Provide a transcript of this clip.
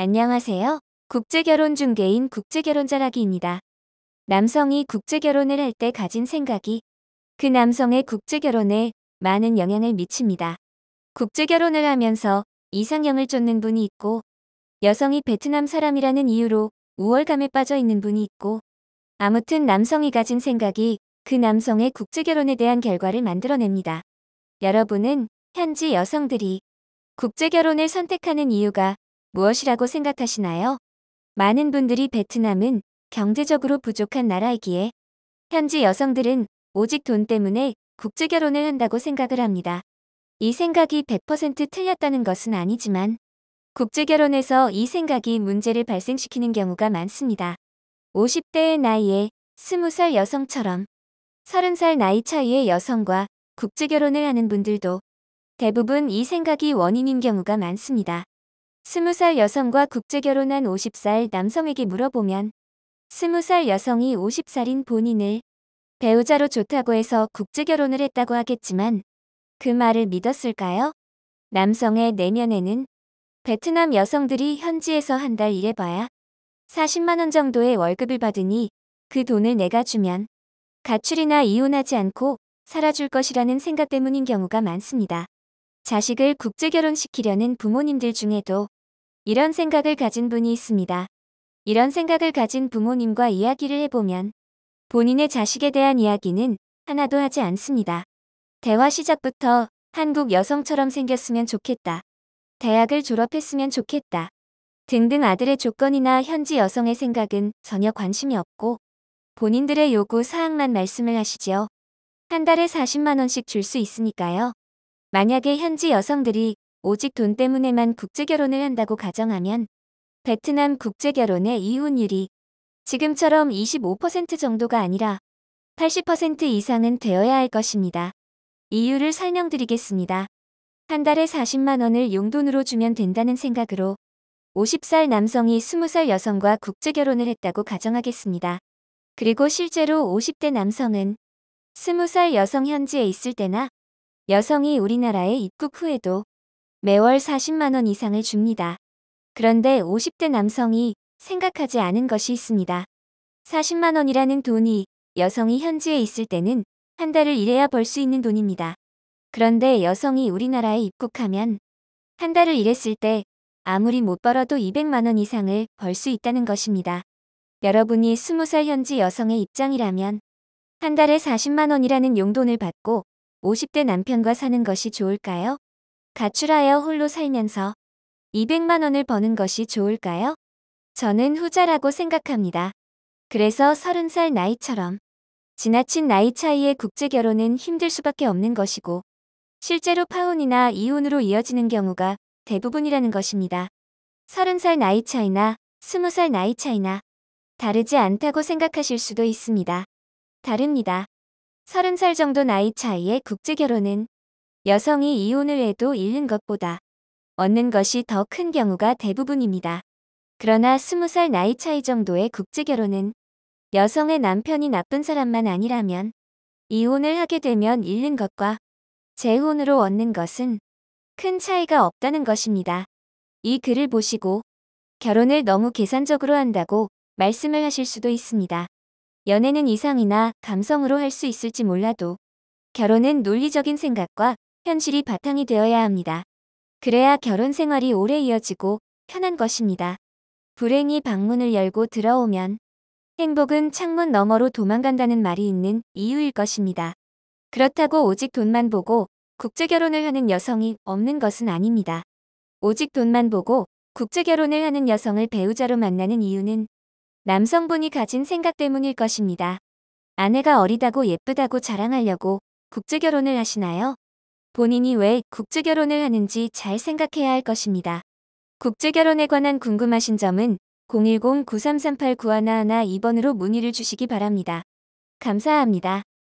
안녕하세요. 국제결혼 중개인 국제결혼자라기입니다. 남성이 국제결혼을 할 때 가진 생각이 그 남성의 국제결혼에 많은 영향을 미칩니다. 국제결혼을 하면서 이상형을 쫓는 분이 있고, 여성이 베트남 사람이라는 이유로 우월감에 빠져 있는 분이 있고, 아무튼 남성이 가진 생각이 그 남성의 국제결혼에 대한 결과를 만들어냅니다. 여러분은 현지 여성들이 국제결혼을 선택하는 이유가 무엇이라고 생각하시나요? 많은 분들이 베트남은 경제적으로 부족한 나라이기에 현지 여성들은 오직 돈 때문에 국제결혼을 한다고 생각을 합니다. 이 생각이 100% 틀렸다는 것은 아니지만 국제결혼에서 이 생각이 문제를 발생시키는 경우가 많습니다. 50대의 나이에 20살 여성처럼 30살 나이 차이의 여성과 국제결혼을 하는 분들도 대부분 이 생각이 원인인 경우가 많습니다. 20살 여성과 국제결혼한 50살 남성에게 물어보면 20살 여성이 50살인 본인을 배우자로 좋다고 해서 국제결혼을 했다고 하겠지만 그 말을 믿었을까요? 남성의 내면에는 베트남 여성들이 현지에서 한 달 일해봐야 40만 원 정도의 월급을 받으니 그 돈을 내가 주면 가출이나 이혼하지 않고 살아줄 것이라는 생각 때문인 경우가 많습니다. 자식을 국제결혼시키려는 부모님들 중에도 이런 생각을 가진 분이 있습니다. 이런 생각을 가진 부모님과 이야기를 해보면 본인의 자식에 대한 이야기는 하나도 하지 않습니다. 대화 시작부터 한국 여성처럼 생겼으면 좋겠다. 대학을 졸업했으면 좋겠다. 등등 아들의 조건이나 현지 여성의 생각은 전혀 관심이 없고 본인들의 요구 사항만 말씀을 하시지요. 한 달에 40만 원씩 줄 수 있으니까요. 만약에 현지 여성들이 오직 돈 때문에만 국제결혼을 한다고 가정하면 베트남 국제결혼의 이혼율이 지금처럼 25% 정도가 아니라 80% 이상은 되어야 할 것입니다. 이유를 설명드리겠습니다. 한 달에 40만 원을 용돈으로 주면 된다는 생각으로 50살 남성이 20살 여성과 국제결혼을 했다고 가정하겠습니다. 그리고 실제로 50대 남성은 20살 여성 현지에 있을 때나 여성이 우리나라에 입국 후에도 매월 40만 원 이상을 줍니다. 그런데 50대 남성이 생각하지 않은 것이 있습니다. 40만 원이라는 돈이 여성이 현지에 있을 때는 한 달을 일해야 벌 수 있는 돈입니다. 그런데 여성이 우리나라에 입국하면 한 달을 일했을 때 아무리 못 벌어도 200만 원 이상을 벌 수 있다는 것입니다. 여러분이 20살 현지 여성의 입장이라면 한 달에 40만 원이라는 용돈을 받고 50대 남편과 사는 것이 좋을까요? 가출하여 홀로 살면서 200만 원을 버는 것이 좋을까요? 저는 후자라고 생각합니다. 그래서 30살 나이처럼 지나친 나이 차이의 국제결혼은 힘들 수밖에 없는 것이고 실제로 파혼이나 이혼으로 이어지는 경우가 대부분이라는 것입니다. 30살 나이 차이나 20살 나이 차이나 다르지 않다고 생각하실 수도 있습니다. 다릅니다. 30살 정도 나이 차이의 국제결혼은 여성이 이혼을 해도 잃는 것보다 얻는 것이 더 큰 경우가 대부분입니다. 그러나 20살 나이 차이 정도의 국제결혼은 여성의 남편이 나쁜 사람만 아니라면 이혼을 하게 되면 잃는 것과 재혼으로 얻는 것은 큰 차이가 없다는 것입니다. 이 글을 보시고 결혼을 너무 계산적으로 한다고 말씀을 하실 수도 있습니다. 연애는 이상이나 감성으로 할 수 있을지 몰라도 결혼은 논리적인 생각과 현실이 바탕이 되어야 합니다. 그래야 결혼 생활이 오래 이어지고 편한 것입니다. 불행이 방문을 열고 들어오면 행복은 창문 너머로 도망간다는 말이 있는 이유일 것입니다. 그렇다고 오직 돈만 보고 국제결혼을 하는 여성이 없는 것은 아닙니다. 오직 돈만 보고 국제결혼을 하는 여성을 배우자로 만나는 이유는 남성분이 가진 생각 때문일 것입니다. 아내가 어리다고 예쁘다고 자랑하려고 국제결혼을 하시나요? 본인이 왜 국제결혼을 하는지 잘 생각해야 할 것입니다. 국제결혼에 관한 궁금하신 점은 010-9338-9111 2번으로 문의를 주시기 바랍니다. 감사합니다.